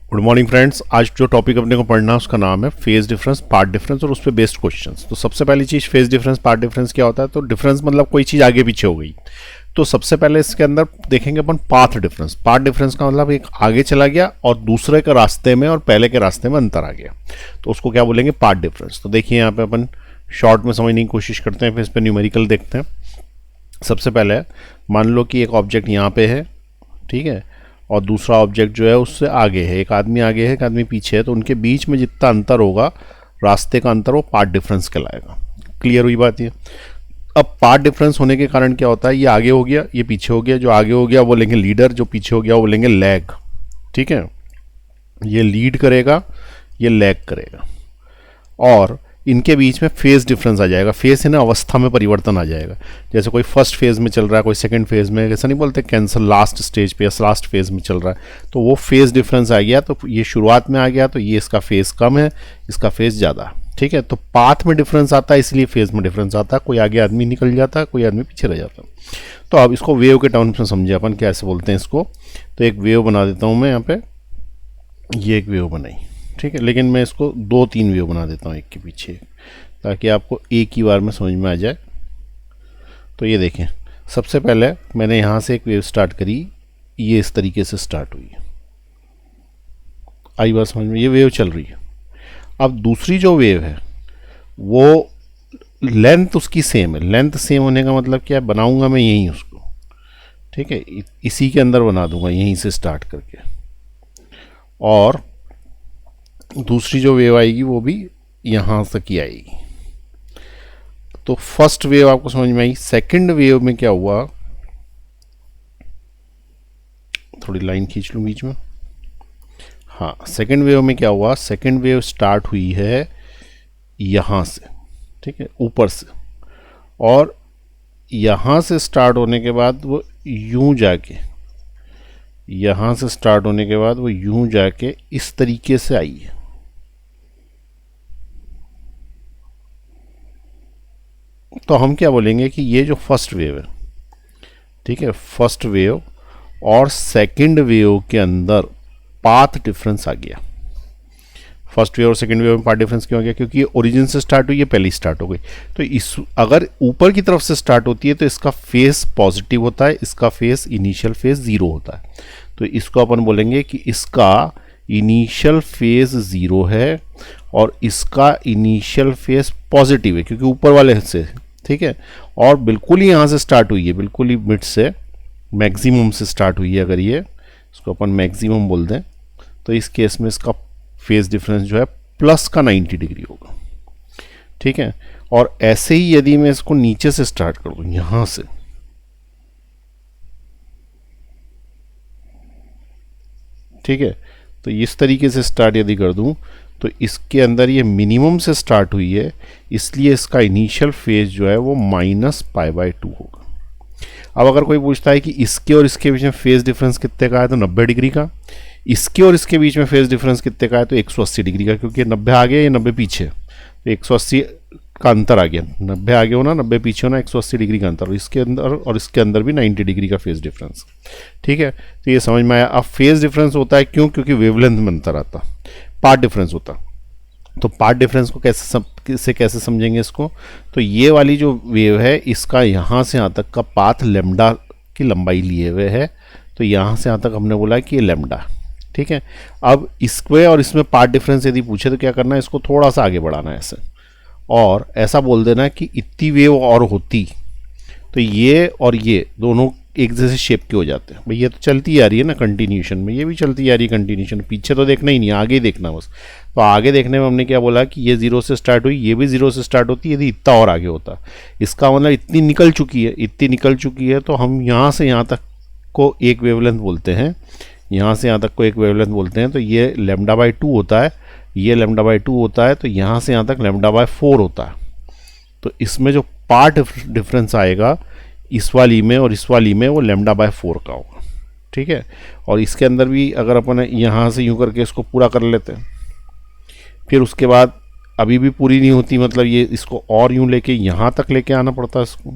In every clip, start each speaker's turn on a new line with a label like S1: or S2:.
S1: Good morning friends. आज जो topic अपने को पढ़ना है उसका नाम है फेज डिफरेंस, पार्ट डिफरेंस और उस पर बेस्ड क्वेश्चंस। तो सबसे पहली चीज़ फेज डिफरेंस, पार्ट डिफरेंस क्या होता है। तो डिफरेंस मतलब कोई चीज़ आगे पीछे हो गई। तो सबसे पहले इसके अंदर देखेंगे अपन पाथ डिफरेंस। पाथ डिफरेंस का मतलब एक आगे चला गया और दूसरे के रास्ते में और पहले के रास्ते में अंतर आ गया, तो उसको क्या बोलेंगे, पाथ डिफरेंस। तो देखिए यहाँ पे अपन शॉर्ट में समझने की कोशिश करते हैं, फिर इस पर न्यूमेरिकल देखते हैं। सबसे पहले मान लो कि एक ऑब्जेक्ट यहाँ पे है, ठीक है, और दूसरा ऑब्जेक्ट जो है उससे आगे है, एक आदमी आगे है एक आदमी पीछे है, तो उनके बीच में जितना अंतर होगा, रास्ते का अंतर, वो पार्ट डिफरेंस कहलाएगा। क्लियर हुई बात ये। अब पार्ट डिफरेंस होने के कारण क्या होता है, ये आगे हो गया ये पीछे हो गया, जो आगे हो गया वो बोलेंगे लीडर, जो पीछे हो गया वो बोलेंगे लैग। ठीक है, ये लीड करेगा ये लैग करेगा, और इनके बीच में फेज डिफरेंस आ जाएगा। फेज है ना, अवस्था में परिवर्तन आ जाएगा। जैसे कोई फर्स्ट फेज में चल रहा है, कोई सेकंड फेज में, ऐसा नहीं बोलते कैंसर लास्ट स्टेज पे या लास्ट फेज में चल रहा है, तो वो फेज डिफरेंस आ गया। तो ये शुरुआत में आ गया, तो ये इसका फेज कम है, इसका फेज ज़्यादा। ठीक है, तो पाथ में डिफरेंस आता है, इसलिए फेज में डिफरेंस आता है। कोई आगे आदमी निकल जाता है, कोई आदमी पीछे रह जाता है। तो अब इसको वेव के टर्म्स में समझे अपन, कैसे बोलते हैं इसको। तो एक वेव बना देता हूँ मैं यहाँ पे, ये एक वेव बनाई, ठीक है, लेकिन मैं इसको 2-3 वेव बना देता हूँ एक के पीछे, ताकि आपको एक ही बार में समझ में आ जाए। तो ये देखें, सबसे पहले मैंने यहाँ से एक वेव स्टार्ट करी, ये इस तरीके से स्टार्ट हुई, आई बात समझ में, ये वेव चल रही है। अब दूसरी जो वेव है वो लेंथ उसकी सेम है। लेंथ सेम होने का मतलब क्या है, बनाऊंगा मैं यहीं उसको, ठीक है, इसी के अंदर बना दूंगा यहीं से स्टार्ट करके, और दूसरी जो वेव आएगी वो भी यहाँ तक ही आएगी। तो फर्स्ट वेव आपको समझ में आई। सेकंड वेव में क्या हुआ, थोड़ी लाइन खींच लूँ बीच में। हाँ, सेकंड वेव में क्या हुआ, सेकंड वेव स्टार्ट हुई है यहाँ से, ठीक है, ऊपर से, और यहाँ से स्टार्ट होने के बाद वो यूं जाके, यहाँ से स्टार्ट होने के बाद वो यूं जाके इस तरीके से आई है। तो हम क्या बोलेंगे कि ये जो फर्स्ट वेव है, ठीक है, फर्स्ट वेव और सेकंड वेव के अंदर पाथ डिफरेंस आ गया। फर्स्ट वेव और सेकंड वेव में पाथ डिफरेंस क्यों आ गया, क्योंकि ये ओरिजिन से स्टार्ट हुई है, पहले स्टार्ट हो गई। तो इस अगर ऊपर की तरफ से स्टार्ट होती है तो इसका फेस पॉजिटिव होता है, इसका फेस इनिशियल फेज 0 होता है। तो इसको अपन बोलेंगे कि इसका इनिशियल फेज 0 है और इसका इनिशियल फेज पॉजिटिव है, क्योंकि ऊपर वाले से, ठीक है, और बिल्कुल ही यहाँ से स्टार्ट हुई है, बिल्कुल ही मिड से, मैक्सिमम से स्टार्ट हुई है। अगर ये इसको अपन मैक्सिमम बोल दें तो इस केस में इसका फेज डिफरेंस जो है प्लस का 90 डिग्री होगा। ठीक है, और ऐसे ही यदि मैं इसको नीचे से स्टार्ट कर दूं, यहां से, ठीक है, तो इस तरीके से स्टार्ट यदि कर दूं तो इसके अंदर ये मिनिमम से स्टार्ट हुई है, इसलिए इसका इनिशियल फेज जो है वो -π/2 होगा। अब अगर कोई पूछता है कि इसके और इसके बीच में फेज डिफरेंस कितने का है, तो 90 डिग्री का। इसके और इसके बीच में फेज डिफरेंस कितने का है, तो 180 डिग्री का, क्योंकि 90 आगे ये 90 पीछे, तो 180 का अंतर आ गया। 90 आगे होना 90 पीछे होना, 180 डिग्री का अंतर, इसके अंदर और इसके अंदर भी 90 डिग्री का फेज डिफरेंस। ठीक है, तो ये समझ में आया। अब फेज डिफरेंस होता है क्यों, क्योंकि वेवलेंथ में अंतर आता। पार्ट डिफरेंस होता, तो पार्ट डिफरेंस को कैसे समझेंगे इसको। तो ये वाली जो वेव है, इसका यहाँ से यहाँ तक का पाथ लेमडा की लंबाई लिए हुए है, तो यहाँ से यहाँ तक हमने बोला कि ये लेमडा, ठीक है। अब इसमें और इसमें पार्ट डिफरेंस यदि पूछे तो क्या करना है, इसको थोड़ा सा आगे बढ़ाना है ऐसे, और ऐसा बोल देना कि इतनी वेव और होती तो ये और ये दोनों एक जैसे शेप के हो जाते हैं। भाई ये तो चलती आ रही है ना कंटिन्यूशन में, ये भी चलती आ रही है कंटिन्यूशन, पीछे तो देखना ही नहीं, आगे ही देखना बस। तो आगे देखने में हमने क्या बोला कि ये 0 से स्टार्ट हुई, ये भी 0 से स्टार्ट होती है, यदि इतना और आगे होता, इसका मतलब इतनी निकल चुकी है, इतनी निकल चुकी है, तो हम यहाँ से यहाँ तक को एक वेवलेंथ बोलते हैं, यहाँ से यहाँ तक को एक वेवलेंथ बोलते हैं। तो ये λ/2 होता है, ये λ/2 होता है, तो यहाँ से यहाँ तक λ/4 होता है। तो इसमें जो पार्ट डिफरेंस आएगा इस वाली में और इस वाली में, वो λ/4 का होगा। ठीक है, और इसके अंदर भी अगर अपन यहाँ से यूँ करके इसको पूरा कर लेते हैं, फिर उसके बाद अभी भी पूरी नहीं होती, मतलब ये इसको और यूँ लेके यहाँ तक लेके आना पड़ता है इसको,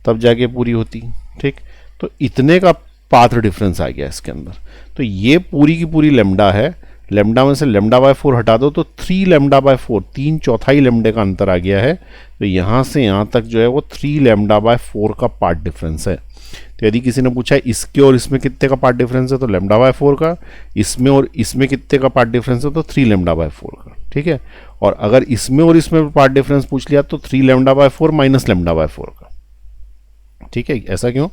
S1: तब जाके पूरी होती। ठीक, तो इतने का पाथ डिफरेंस आ गया इसके अंदर। तो ये पूरी की पूरी लेमडा है, लेमडा में से लेमडा बाय 4 हटा दो तो 3 लेमडा बाय 4, 3/4 लेमडे का अंतर आ गया है। तो यहाँ से यहाँ तक जो है वो 3 लेमडा बाय 4 का पार्ट डिफरेंस है। तो यदि किसी ने पूछा है इसके और इसमें कितने का पार्ट डिफरेंस है, तो लेमडा बाय 4 का, इसमें और इसमें कितने का पार्ट डिफरेंस है, तो 3 लेमडा बाय 4 का। ठीक है, और अगर इसमें और इसमें पार्ट डिफरेंस पूछ लिया तो 3 lambda by 4 minus lambda by 4 का। ठीक है, ऐसा क्यों?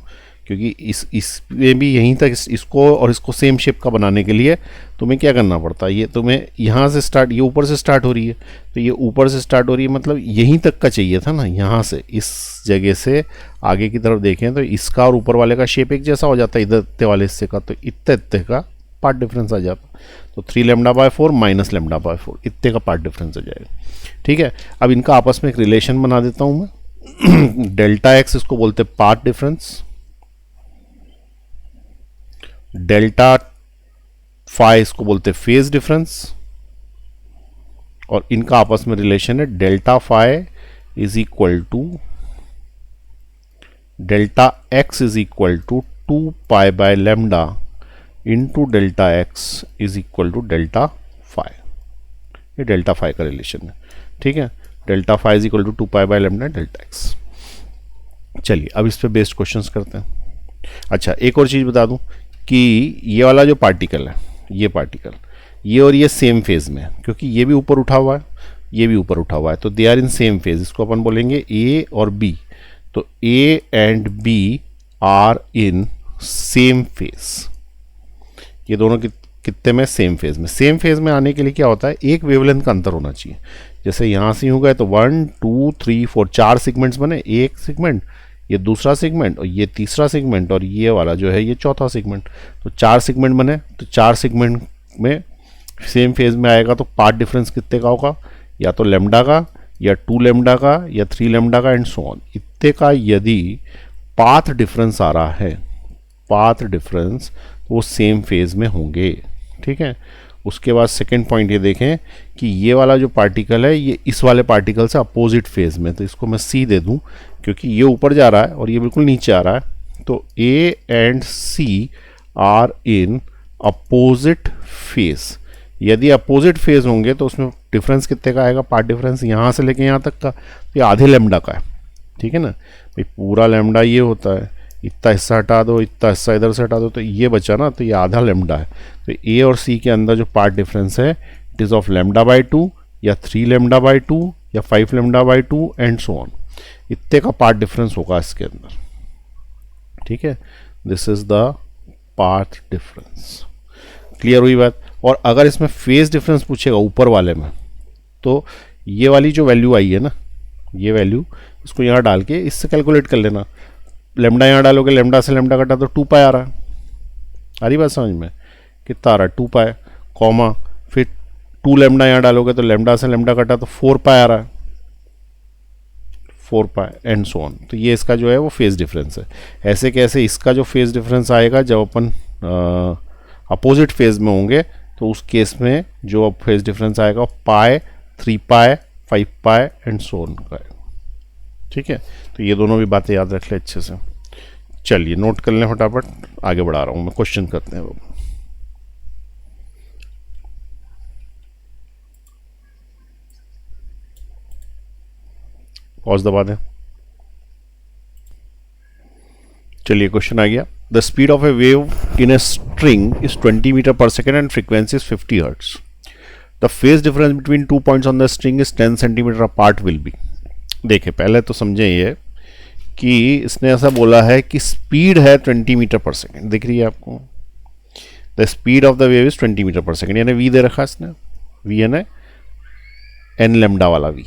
S1: क्योंकि इसमें भी यहीं तक इसको और इसको सेम शेप का बनाने के लिए तुम्हें क्या करना पड़ता है, ये तुम्हें यहाँ से स्टार्ट, ये ऊपर से स्टार्ट हो रही है, तो ये ऊपर से स्टार्ट हो रही है मतलब यहीं तक का चाहिए था ना, यहाँ से इस जगह से आगे की तरफ देखें तो इसका और ऊपर वाले का शेप एक जैसा हो जाता है, इधर इतने वाले हिस्से का, तो इतने का पार्ट डिफरेंस आ जाता। तो 3 lambda by 4 minus lambda by 4, इतने का पार्ट डिफरेंस आ जाएगा। ठीक है, अब इनका आपस में एक रिलेशन बना देता हूँ मैं। डेल्टा एक्स इसको बोलते हैं पार्ट डिफरेंस, डेल्टा फाई इसको बोलते हैं फेज डिफरेंस, और इनका आपस में रिलेशन है delta phi is equal to delta x is equal to 2 pi by lambda into delta x is equal to delta phi. ये डेल्टा फाई का रिलेशन है। ठीक है, delta phi is equal to 2 pi by lambda delta x. चलिए अब इस पे based questions करते हैं। अच्छा, एक और चीज़ बता दूं कि ये वाला जो पार्टिकल है, ये पार्टिकल, ये और ये सेम फेज में है, क्योंकि ये भी ऊपर उठा हुआ है, ये भी ऊपर उठा हुआ है, तो they are in same phase. इसको अपन बोलेंगे ए और बी। तो A and B are in same phase. ये दोनों कितने में? सेम फेज में। सेम फेज में आने के लिए क्या होता है, एक वेवलेंथ का अंतर होना चाहिए। जैसे यहाँ से हो गए तो 1 2 3 4 4 सेगमेंट्स बने, एक सेगमेंट, ये दूसरा सेगमेंट, और ये तीसरा सेगमेंट, और ये वाला जो है ये चौथा सेगमेंट। तो 4 सेगमेंट बने, तो 4 सेगमेंट में सेम फेज में आएगा तो पार्ट डिफरेंस कितने का होगा? या तो लेमडा का, या 2 लेमडा का, या 3 लेमडा का, एंड सो ऑन। इतने का यदि पाथ डिफरेंस आ रहा है, पाथ डिफरेंस, तो वो सेम फेज में होंगे। ठीक है, उसके बाद सेकेंड पॉइंट ये देखें कि ये वाला जो पार्टिकल है ये इस वाले पार्टिकल से अपोजिट फेज में, तो इसको मैं सी दे दूं क्योंकि ये ऊपर जा रहा है और ये बिल्कुल नीचे आ रहा है। तो A and C are in opposite phase. यदि अपोजिट फेज होंगे तो उसमें डिफरेंस कितने का आएगा? पार्ट डिफरेंस यहाँ से लेके यहाँ तक का, तो ये आधे लेमडा का है। ठीक है ना भाई, पूरा लेमडा ये होता है, इतना हिस्सा हटा दो, इतना हिस्सा इधर से हटा दो, तो ये बचा ना, तो ये आधा लेमडा है। तो ए और सी के अंदर जो पार्ट डिफरेंस है it is of lambda by 2, या 3 लेमडा बाई 2, या 5 lambda by 2, and so on. इतने का पार्ट डिफरेंस होगा इसके अंदर। ठीक है, this is the path difference. Clear हुई बात? और अगर इसमें फेज डिफरेंस पूछेगा ऊपर वाले में, तो ये वाली जो वैल्यू आई है ना, ये वैल्यू इसको यहाँ डाल के इससे कैलकुलेट कर लेना। लेमडा यहाँ डालोगे, लेमडा से लेमडा कटा तो 2 पाई आ रहा है। आ रही बात समझ में? कितना आ रहा है? 2 पाई, कॉमा, फिर 2 लेमडा यहाँ डालोगे तो लेमडा से लेमडा कटा तो 4 पाई आ रहा है, 4 पाई, एंड सो ऑन। तो ये इसका जो है वो फेज डिफरेंस है। ऐसे कैसे इसका जो फेज डिफरेंस आएगा जब अपन अपोजिट फेज में होंगे, तो उस केस में जो फेज डिफरेंस आएगा पाई, 3 पाई, 5 पाई, एंड सो ऑन का। ठीक है, तो ये दोनों भी बातें याद रख ले अच्छे से। चलिए नोट कर लें, फटाफट आगे बढ़ा रहा हूँ मैं, क्वेश्चन करते हैं वो। पॉज दबा दें। चलिए क्वेश्चन आ गया। The speed of a wave in a string is 20 metre per second and frequency is 50 hertz. The phase difference between 2 points on the string is 10 centimetre apart will be. देखिए पहले तो समझें ये कि इसने ऐसा बोला है कि स्पीड है 20 मीटर पर सेकेंड, दिख रही है आपको? The speed of the wave is 20 metre per second, यानी वी दे रखा है इसने, वी है ना एन लेमडा वाला वी,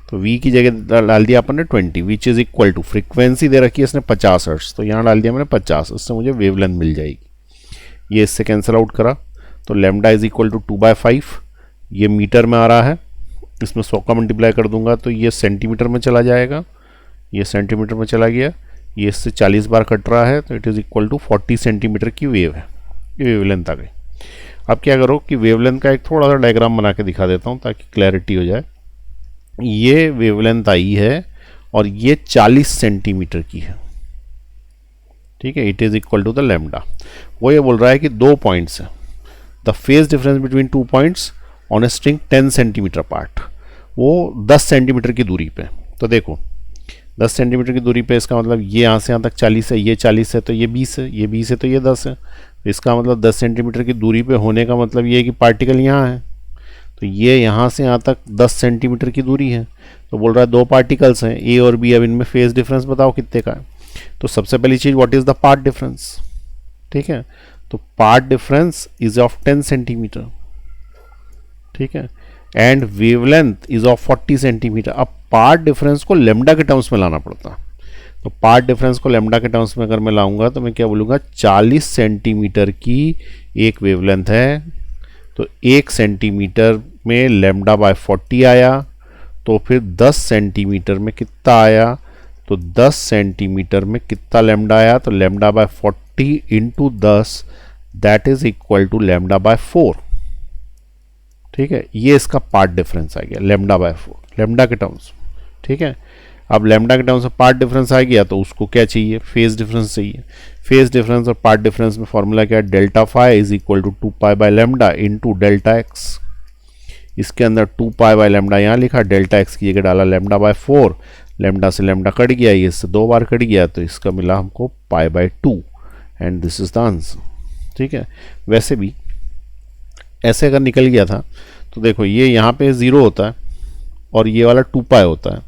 S1: तो वी की जगह डाल दिया अपन ने 20, which is equal to, frequency दे रखी है इसने 50 हर्ट्ज, तो यहाँ डाल दिया मैंने 50, इससे मुझे वेवलेंथ मिल जाएगी। ये इससे कैंसिल आउट करा तो लेमडा इज इक्वल टू 2/5, ये मीटर में आ रहा है, इसमें 100 का मल्टीप्लाई कर दूंगा तो ये सेंटीमीटर में चला जाएगा, ये सेंटीमीटर में चला गया, ये इससे 40 बार कट रहा है, तो it is equal to 40 centimetre की वेव है। ये वेवलेंथ आ गई। अब क्या करो कि वेवलेंथ का एक थोड़ा सा डायग्राम बना के दिखा देता हूँ ताकि क्लैरिटी हो जाए। ये वेवलेंथ आई है और ये 40 सेंटीमीटर की है। ठीक है, it is equal to the lambda. वो ये बोल रहा है कि 2 पॉइंट्स हैं, the phase difference between 2 points on a string 10 centimetre apart, वो 10 सेंटीमीटर की दूरी पे। तो देखो 10 सेंटीमीटर की दूरी पे, इसका मतलब ये यहाँ से यहाँ तक 40 है, ये 40 है तो ये 20 है, ये 20 है तो ये 10 है। तो इसका मतलब 10 सेंटीमीटर की दूरी पे होने का मतलब ये है कि पार्टिकल यहाँ है, तो ये यहाँ से यहाँ तक 10 सेंटीमीटर की दूरी है। तो बोल रहा है दो पार्टिकल्स हैं ए और बी, अब इनमें फेज डिफरेंस बताओ कितने का है। तो सबसे पहली चीज़ what is the path difference, ठीक है। तो path difference is of 10 centimetre, ठीक है, and wavelength is of 40 centimetre. अब पार्ट डिफरेंस को लेमडा के टर्म्स में लाना पड़ता है। तो पार्ट डिफरेंस को लेमडा के टर्म्स में अगर मैं लाऊंगा तो मैं क्या बोलूँगा, 40 सेंटीमीटर की एक वेवलेंथ है, तो 1 सेंटीमीटर में लेमडा बाय 40 आया, तो फिर 10 सेंटीमीटर में कितना आया, तो 10 सेंटीमीटर में कितना लेमडा आया, तो lambda by 40 into 10 that is equal to lambda by 4, ठीक है। ये इसका पार्ट डिफरेंस आ गया लेमडा बाय 4, लेमडा के टर्म्स, ठीक है। अब लेमडा के टर्म्स में पार्ट डिफरेंस आ गया तो उसको क्या चाहिए, फेज डिफरेंस चाहिए। फेज डिफरेंस और पार्ट डिफरेंस में फॉर्मूला क्या है, delta phi is equal to 2 pi by lambda into delta x. इसके अंदर 2 पाई बाय लेमडा यहाँ लिखा, डेल्टा एक्स की जगह डाला लेमडा बाय 4, लेमडा से लेमडा कट गया, ये इससे 2 बार कट गया, तो इसका मिला हमको pi by 2 and this is the answer, ठीक है। वैसे भी ऐसे अगर निकल गया था तो देखो ये यहाँ पे 0 होता है और ये वाला 2 पाई होता है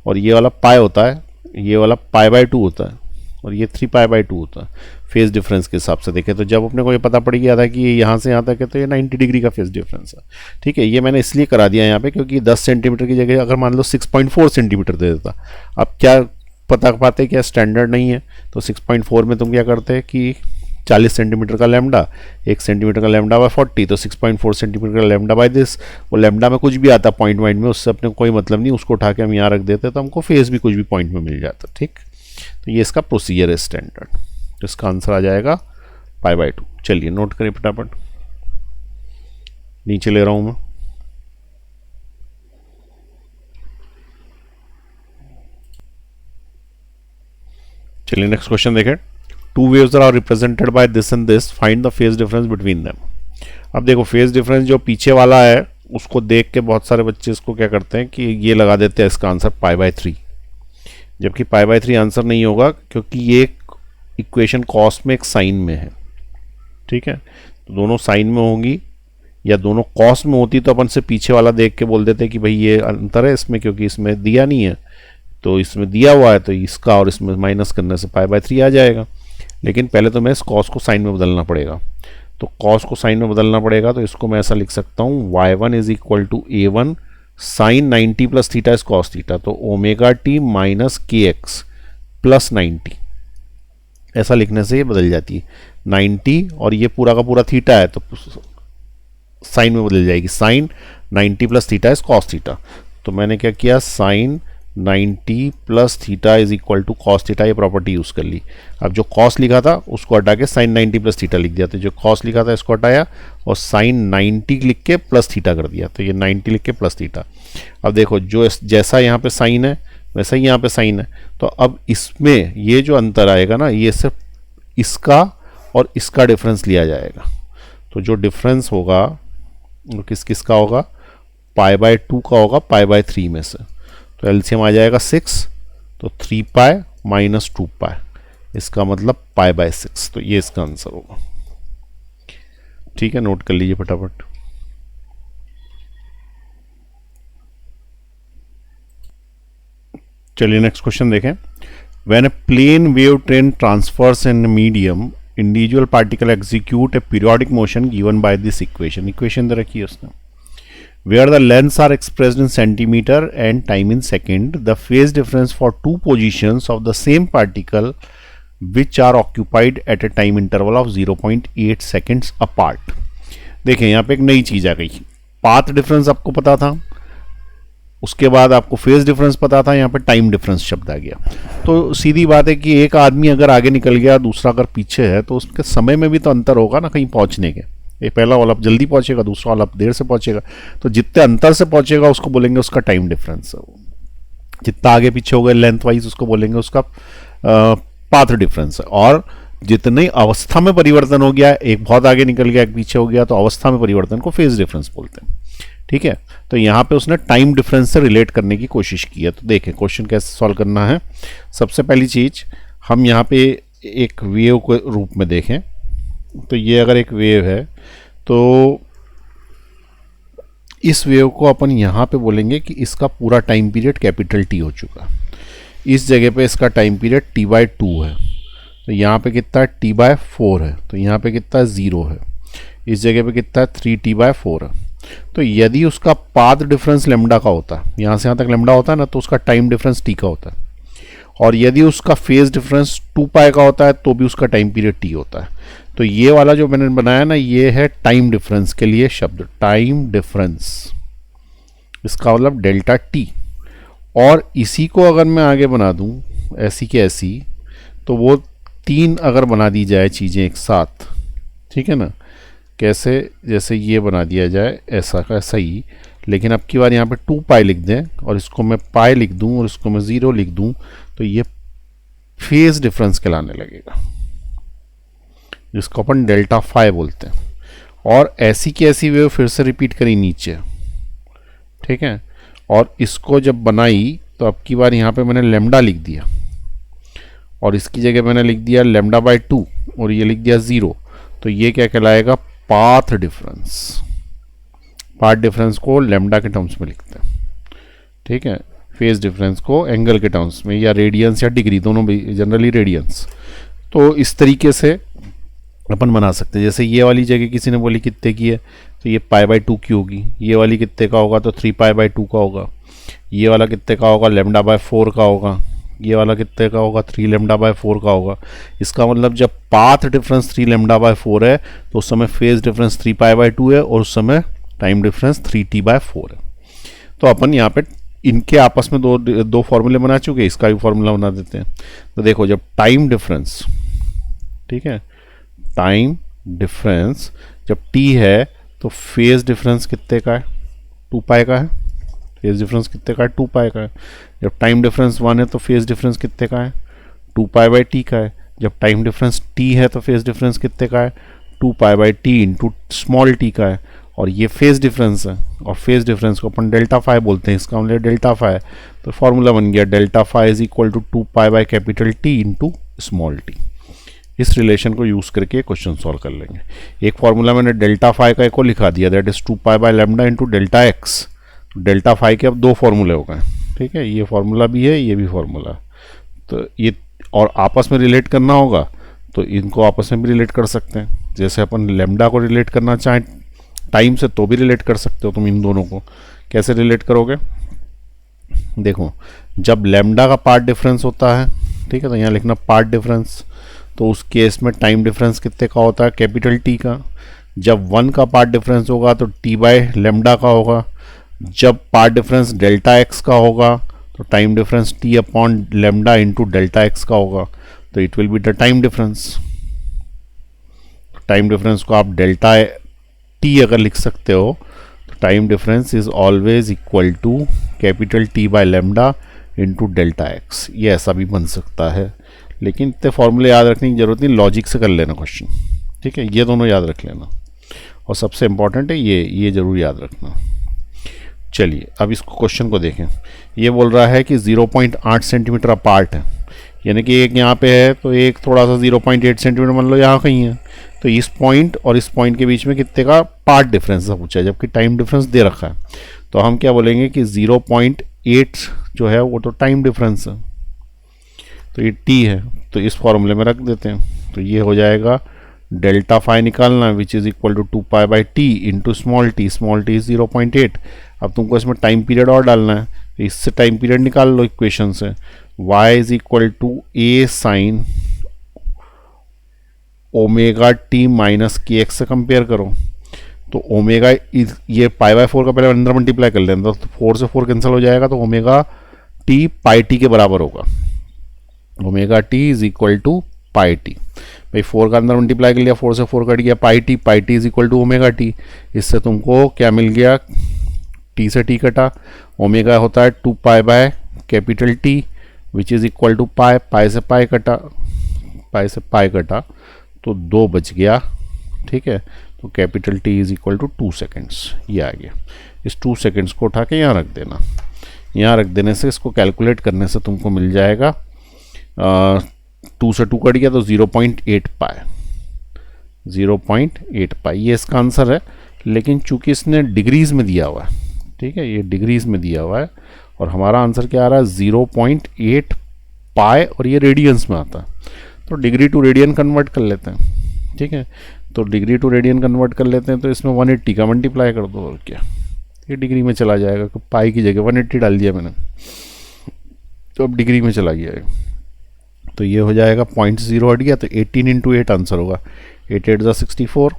S1: और ये वाला पाई होता है, ये वाला पाई बाय 2 होता है और ये 3 पाई बाय 2 होता है फेज डिफरेंस के हिसाब से देखें। तो जब अपने को ये पता पड़ गया था कि ये यहाँ से यहाँ तक है तो ये 90 डिग्री का फेज डिफरेंस है, ठीक है। ये मैंने इसलिए करा दिया यहाँ पे क्योंकि 10 सेंटीमीटर की जगह अगर मान लो 6.4 सेंटीमीटर दे देता, अब क्या पता पाते क्या स्टैंडर्ड नहीं है, तो 6.4 में तुम क्या करते हैं कि 40 सेंटीमीटर का लेमडा, 1 सेंटीमीटर का लेमडा बाय 40, तो 6.4 सेंटीमीटर का लेमडा बाय दिस। वो लेमडा में कुछ भी आता पॉइंट वाइंट में, उससे अपने कोई मतलब नहीं, उसको उठा के हम यहाँ रख देते तो हमको फेस भी कुछ भी पॉइंट में मिल जाता, ठीक। तो ये इसका प्रोसीजर है स्टैंडर्ड, तो इसका आंसर आ जाएगा पाई बाय 2। चलिए नोट करें फटाफट, नीचे ले रहा हूँ मैं। चलिए नेक्स्ट क्वेश्चन देखें। Two waves are represented by this and this, find the phase difference between them. अब देखो फेज डिफरेंस जो पीछे वाला है उसको देख के बहुत सारे बच्चे इसको क्या करते हैं कि ये लगा देते हैं इसका आंसर पाई बाय 3, जबकि पाई बाय 3 आंसर नहीं होगा क्योंकि ये इक्वेशन कॉस में एक साइन में है, ठीक है। तो दोनों साइन में होंगी या दोनों कॉस में होती तो अपन से पीछे वाला देख के बोल देते कि भाई ये अंतर है इसमें, क्योंकि इसमें दिया नहीं है तो इसमें दिया हुआ है, तो इसका और इसमें माइनस करने से पाई बाय 3 आ जाएगा। लेकिन पहले तो मैं इस कॉस को साइन में बदलना पड़ेगा, तो कॉस को साइन में बदलना पड़ेगा, तो इसको मैं ऐसा लिख सकता हूँ y1 is equal to a1 sine 90 plus theta is cos theta, तो omega t minus k x plus 90, ऐसा लिखने से ये बदल जाती है 90 और ये पूरा का पूरा थीटा है तो साइन में बदल जाएगी, sine 90 plus theta is cos theta. तो मैंने क्या किया, sine 90 plus theta is equal to cos theta, ये प्रॉपर्टी यूज़ कर ली। अब जो कॉस लिखा था उसको हटा के साइन 90 प्लस थीटा लिख दिया, तो जो कॉस लिखा था इसको हटाया और साइन 90 लिख के प्लस थीटा कर दिया, तो ये 90 लिख के प्लस थीटा। अब देखो जो जैसा यहाँ पे साइन है वैसा ही यहाँ पे साइन है, तो अब इसमें ये जो अंतर आएगा ना, ये सिर्फ इसका और इसका डिफरेंस लिया जाएगा। तो जो डिफरेंस होगा वो किस किस का होगा, पाई बाय 2 का होगा पाई बाय 3 में से, तो एलसीएम आ जाएगा 6, तो 3 पाई माइनस 2 पाई, इसका मतलब पाई बाय 6, तो ये इसका आंसर होगा, ठीक है। नोट कर लीजिए फटाफट। चलिए नेक्स्ट क्वेश्चन देखें। When a plane wave train transfers in medium, individual particle execute a periodic motion given by this equation, equation दे रखी है उसने, where the lengths are expressed in centimeter and time in second, the phase difference for two positions of the same particle which are occupied at a time interval of 0.8 seconds apart। देखें यहाँ पे एक नई चीज आ गई, path difference आपको पता था, उसके बाद आपको फेज डिफरेंस पता था, यहाँ पे टाइम डिफरेंस शब्द आ गया। तो सीधी बात है कि एक आदमी अगर आगे निकल गया दूसरा अगर पीछे है तो उसके समय में भी तो अंतर होगा ना कहीं पहुंचने के, ये पहला वाला जल्दी पहुंचेगा दूसरा वाला देर से पहुंचेगा, तो जितने अंतर से पहुंचेगा उसको बोलेंगे उसका टाइम डिफरेंस, जितना आगे पीछे हो गए लेंथ वाइज उसको बोलेंगे उसका पाथ डिफरेंस है। और जितनी अवस्था में परिवर्तन हो गया, एक बहुत आगे निकल गया, एक पीछे हो गया, तो अवस्था में परिवर्तन को फेज डिफरेंस बोलते हैं। ठीक है, तो यहाँ पे उसने टाइम डिफरेंस से रिलेट करने की कोशिश की है। तो देखें क्वेश्चन कैसे सॉल्व करना है। सबसे पहली चीज, हम यहाँ पे एक वेव के रूप में देखें, तो ये अगर एक वेव है तो इस वेव को अपन यहाँ पे बोलेंगे कि इसका पूरा टाइम पीरियड कैपिटल टी हो चुका। इस जगह पे इसका टाइम पीरियड t/2 है, तो यहाँ पे कितना है t/4 है, तो यहाँ पे कितना 0 है, इस जगह पे कितना है 3t/4 है। तो यदि उसका पाथ डिफरेंस लेमडा का होता है, यहाँ से यहाँ तक लेमडा होता है ना, तो उसका टाइम डिफरेंस t का होता है। और यदि उसका फेज डिफरेंस 2π का होता है तो भी उसका टाइम पीरियड t होता है। तो ये वाला जो मैंने बनाया ना, ये है टाइम डिफरेंस के लिए शब्द, टाइम डिफरेंस, इसका मतलब डेल्टा t। और इसी को अगर मैं आगे बना दूं ऐसी के ऐसी, तो वो 3 अगर बना दी जाए चीज़ें एक साथ, ठीक है ना, कैसे, जैसे ये बना दिया जाए ऐसा का ऐसा ही, लेकिन अब की बार यहाँ पे 2π लिख दें और इसको मैं पाई लिख दूं और इसको मैं 0 लिख दूं, तो ये फेज डिफरेंस कहलाने लगेगा, जिसको अपन डेल्टा फाई बोलते हैं। और ऐसी की ऐसी वेव फिर से रिपीट करी नीचे, ठीक है, और इसको जब बनाई तो अब की बार यहाँ पे मैंने लेमडा लिख दिया और इसकी जगह मैंने लिख दिया λ/2 और ये लिख दिया 0, तो ये क्या कहलाएगा, पाथ डिफरेंस। पाथ डिफरेंस को लेमडा के टर्म्स में लिखते हैं, ठीक है, फेज डिफरेंस को एंगल के टर्म्स में, या रेडियंस या डिग्री, दोनों भी, जनरली रेडियंस। तो इस तरीके से अपन बना सकते हैं। जैसे ये वाली जगह किसी ने बोली कितने की है, तो ये π/2 की होगी, ये वाली कितने का होगा, तो 3π/2 का होगा, ये वाला कितने का होगा, λ/4 का होगा, ये वाला कितने का होगा, 3λ/4 का होगा। इसका मतलब जब पाथ डिफरेंस 3λ/4 है तो उस समय फेज डिफरेंस 3π/2 है और उस समय टाइम डिफरेंस 3t/4 है। तो अपन यहाँ पे इनके आपस में दो फॉर्मूले बना चुके, इसका भी फॉर्मूला बना देते हैं। तो देखो, जब टाइम डिफरेंस, ठीक है, टाइम डिफरेंस जब t है तो फेज डिफरेंस कितने का है, 2π का है, फेज डिफरेंस कितने का है, 2π का है। जब टाइम डिफरेंस 1 है तो फेज डिफरेंस कितने का है, 2π/t का है। जब टाइम डिफरेंस t है तो फेज डिफरेंस कितने का है, 2π/t इंटू स्मॉल t का है। और ये फेज डिफरेंस है, और फेज डिफरेंस को अपन डेल्टा फाई बोलते हैं, इसका मतलब डेल्टा फाई। तो फॉर्मूला बन गया delta phi is equal to 2π/T into small t। इस रिलेशन को यूज़ करके क्वेश्चन सॉल्व कर लेंगे। एक फॉर्मूला मैंने डेल्टा फाई का एक को लिखा दिया, that is 2π/λ into delta x. Delta phi के अब 2 फॉर्मूले हो गए, ठीक है, ये फॉर्मूला भी है, ये भी फॉर्मूला। तो ये और आपस में रिलेट करना होगा तो इनको आपस में भी रिलेट कर सकते हैं। जैसे अपन लेमडा को रिलेट करना चाहें टाइम से तो भी रिलेट कर सकते हो तुम इन दोनों को। कैसे रिलेट करोगे, देखो, जब लेमडा का पार्ट डिफरेंस होता है, ठीक है, तो यहाँ लिखना पार्ट डिफरेंस, तो उस केस में टाइम डिफरेंस कितने का होता है, कैपिटल टी का। जब 1 का पार्ट डिफरेंस होगा तो t/λ का होगा। जब पार्ट डिफरेंस डेल्टा एक्स का होगा तो time difference t/λ into delta x का होगा, तो it will be the time difference. Time difference को आप डेल्टा टी अगर लिख सकते हो तो time difference is always equal to capital t/λ into delta x. ये ऐसा भी बन सकता है, लेकिन इतने फॉर्मूले याद रखने की जरूरत नहीं, लॉजिक से कर लेना क्वेश्चन, ठीक है, ये दोनों याद रख लेना। और सबसे इंपॉर्टेंट है ये जरूर याद रखना। चलिए अब इसको क्वेश्चन को देखें। ये बोल रहा है कि 0.8 सेंटीमीटर अपार्ट है, यानी कि एक यहाँ पे है तो एक थोड़ा सा 0.8 सेंटीमीटर मान लो यहाँ कहीं है, तो इस पॉइंट और इस पॉइंट के बीच में कितने का पार्ट डिफरेंस पूछा है, जबकि टाइम डिफरेंस दे रखा है। तो हम क्या बोलेंगे कि 0.8 जो है वो तो टाइम डिफरेंस है, तो ये t है, तो इस फॉर्मूले में रख देते हैं। तो ये हो जाएगा डेल्टा फाई निकालना which is equal to 2π/t into small t 0.8। अब तुमको इसमें टाइम पीरियड और डालना है, तो इससे टाइम पीरियड निकाल लो इक्वेशन से, y is equal to a sine omega t minus k x से कंपेयर करो। तो ओमेगा ये π/4 का पहले अंदर मल्टीप्लाई कर लेना, तो 4 से 4 कैंसिल हो जाएगा, तो ओमेगा टी पाई टी के बराबर होगा। Omega t is equal to pi t, भाई 4 का अंदर मल्टीप्लाई कर लिया, 4 से 4 कट गया, pi t is equal to omega t. इससे तुमको क्या मिल गया, टी से टी कटा, ओमेगा होता है 2π/T which is equal to pi से पाई कटा, पाई से पाई कटा तो 2 बच गया, ठीक है। तो capital T is equal to 2 seconds, ये आ गया। इस 2 सेकेंड्स को उठा के यहाँ रख देना। यहाँ रख देने से इसको कैलकुलेट करने से तुमको मिल जाएगा 2 से 2 कट गया तो 0.8 पाई, 0.8 पाई ये इसका आंसर है। लेकिन चूंकि इसने डिग्रीज में दिया हुआ है, ठीक है, ये डिग्रीज में दिया हुआ है और हमारा आंसर क्या आ रहा है 0.8 पाई और ये रेडियंस में आता है, तो डिग्री टू रेडियन कन्वर्ट कर लेते हैं, ठीक है। तो डिग्री टू रेडियन कन्वर्ट कर लेते हैं तो इसमें 180 का मल्टीप्लाई कर दो और क्या, ये डिग्री में चला जाएगा। तो पाई की जगह 180 डाल दिया मैंने, तो अब डिग्री में चला गया। तो ये हो जाएगा 0.0 हट गया तो 18 इंटू 8 आंसर होगा। 8 8 64,